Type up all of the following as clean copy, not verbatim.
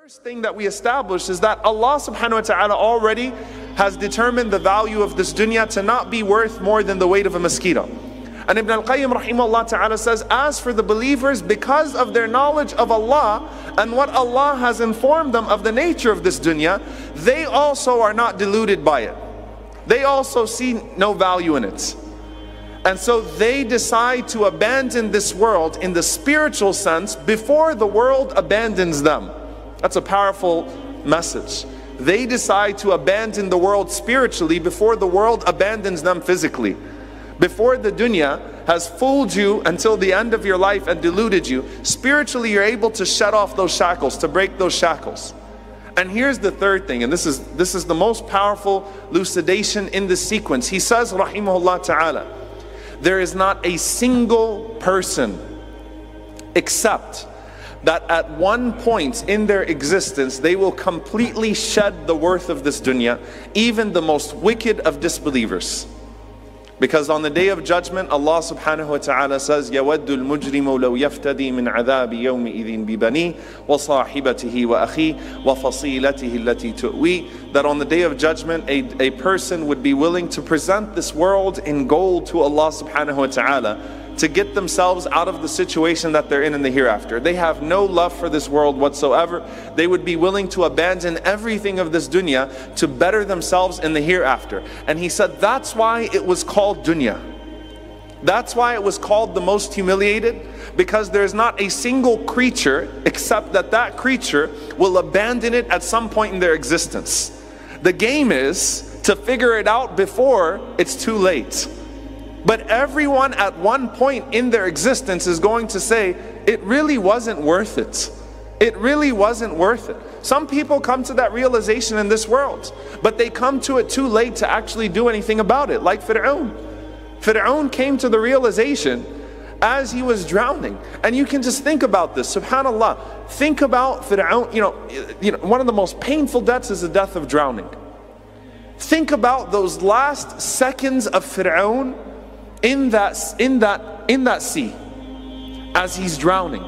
First thing that we establish is that Allah subhanahu wa ta'ala already has determined the value of this dunya to not be worth more than the weight of a mosquito. And Ibn al-Qayyim rahimahullah ta'ala says, as for the believers, because of their knowledge of Allah and what Allah has informed them of the nature of this dunya, they also are not deluded by it. They also see no value in it. And so they decide to abandon this world in the spiritual sense before the world abandons them. That's a powerful message. They decide to abandon the world spiritually before the world abandons them physically. Before the dunya has fooled you until the end of your life and deluded you, spiritually you're able to shut off those shackles, to break those shackles. And here's the third thing, and this is the most powerful lucidation in this sequence. He says, rahimahullah ta'ala, there is not a single person except that at one point in their existence they will completely shed the worth of this dunya, even the most wicked of disbelievers. Because on the day of judgment, Allah subhanahu wa ta'ala says, يَوَدُّ الْمُجْرِمُ لَوْ يَفْتَدِي مِنْ عَذَابِ يَوْمِئِذٍ بِبَنِيهِ وَصَاحِبَتِهِ وَأَخِيهِ وَفَصِيلَتِهِ الَّتِي تُؤْوِي. That on the day of judgment, a person would be willing to present this world in gold to Allah subhanahu wa ta'ala to get themselves out of the situation that they're in the hereafter. They have no love for this world whatsoever. They would be willing to abandon everything of this dunya to better themselves in the hereafter. And he said that's why it was called dunya. That's why it was called the most humiliated, because there's not a single creature except that that creature will abandon it at some point in their existence. The game is to figure it out before it's too late. But everyone at one point in their existence is going to say, it really wasn't worth it. It really wasn't worth it. Some people come to that realization in this world, but they come to it too late to actually do anything about it, like Fir'aun. Fir'aun came to the realization as he was drowning. And you can just think about this, subhanAllah. Think about Fir'aun, you know, one of the most painful deaths is the death of drowning. Think about those last seconds of Fir'aun in that sea as he's drowning,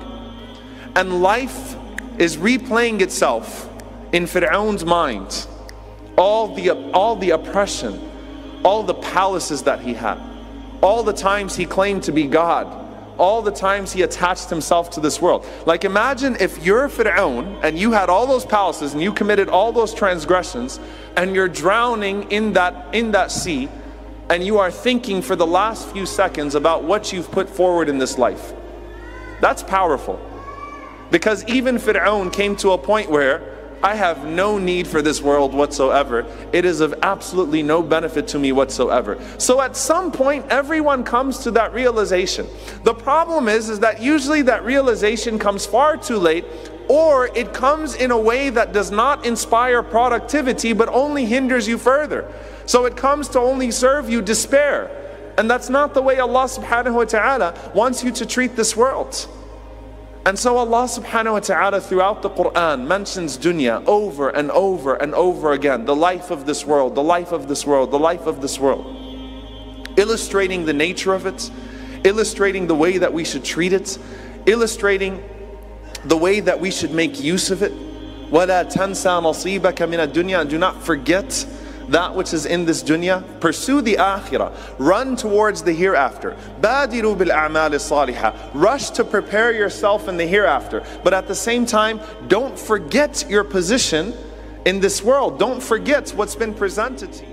and life is replaying itself in Fir'aun's mind. All the oppression, all the palaces that he had, all the times he claimed to be God, all the times he attached himself to this world. Like, imagine if you're Fir'aun and you had all those palaces and you committed all those transgressions and you're drowning in that sea, and you are thinking for the last few seconds about what you've put forward in this life. That's powerful. Because even Fir'aun came to a point where, I have no need for this world whatsoever. It is of absolutely no benefit to me whatsoever. So at some point, everyone comes to that realization. The problem is that usually that realization comes far too late, or it comes in a way that does not inspire productivity but only hinders you further. So it comes to only serve you despair. And that's not the way Allah subhanahu wa ta'ala wants you to treat this world. And so Allah subhanahu wa ta'ala throughout the Quran mentions dunya over and over and over again. The life of this world, the life of this world, the life of this world. Illustrating the nature of it, illustrating the way that we should treat it, illustrating the way that we should make use of it. وَلَا تَنْسَى نَصِيبَكَ مِنَ الدُّنْيَا. And do not forget that which is in this dunya. Pursue the akhirah. Run towards the hereafter. بَادِرُوا بِالْأَعْمَالِ الصَّالِحَةِ. Rush to prepare yourself in the hereafter. But at the same time, don't forget your position in this world. Don't forget what's been presented to you.